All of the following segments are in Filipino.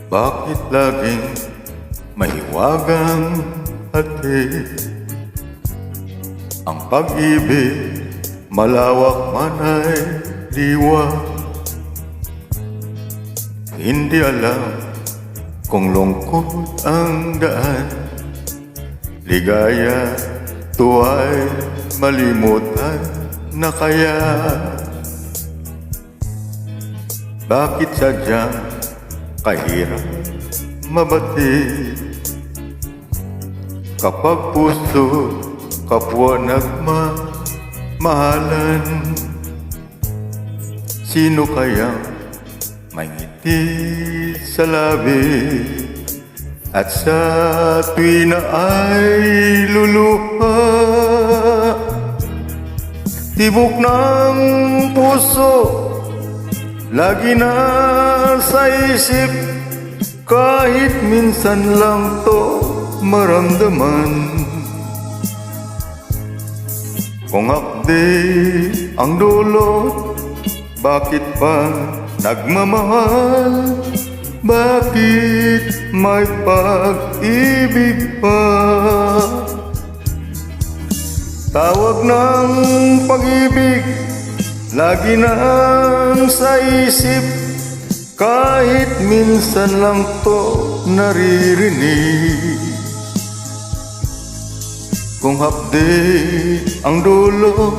Bakit laging mahiwagang hati? Ang pag-ibig malawak man ay diwa. Hindi alam kung lungkot ang daan, ligaya, tuwa'y malimutan na kaya. Bakit sadyang kahirap mabati kapag puso kapwa nagmamahalan? Sino kayang may ngiti sa labi at sa tuwi na ay luluha? Tibok ng puso lagi na sa isip, kahit minsan lang to maramdaman. Kung hapdi ang dulot, bakit pa nagmamahal? Bakit may pag-ibig pa? Tawag ng pag-ibig lagi nang sa isip, kahit minsan lang to naririnig. Kung hapdi ang dulo,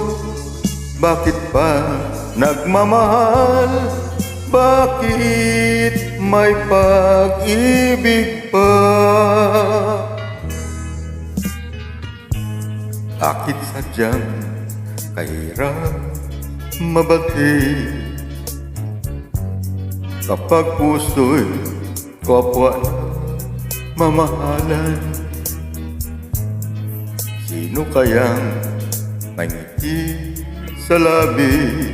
bakit pa nagmamahal? Bakit may pag-ibig pa? Bakit sadyang kahirap mabati kapag puso'y kapwa mamahalan? Sino kayang may ngiti sa labi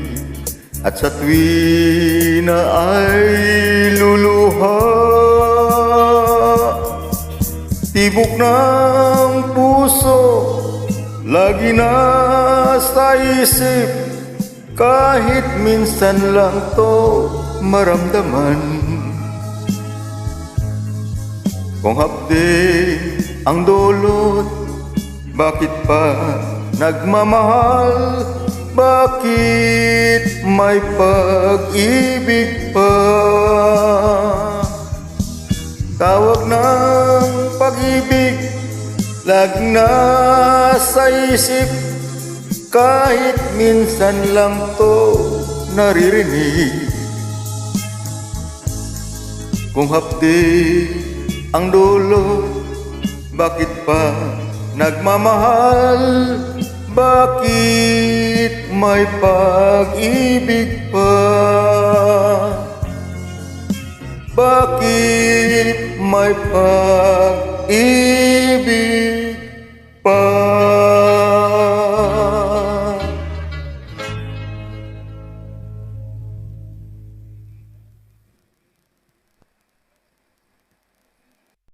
at sa tuwi na ay luluha? Tibok ng puso lagi na sa isip, kahit minsan lang to maramdaman. Kung hapdi ang dulot, bakit pa nagmamahal? Bakit may pag-ibig pa? Tawag ng pag-ibig laging nasa isip, kahit minsan lang to naririnig. Kung hapdi ang dulo, bakit pa nagmamahal? Bakit may pag-ibig pa? Bakit may pag-ibig pa?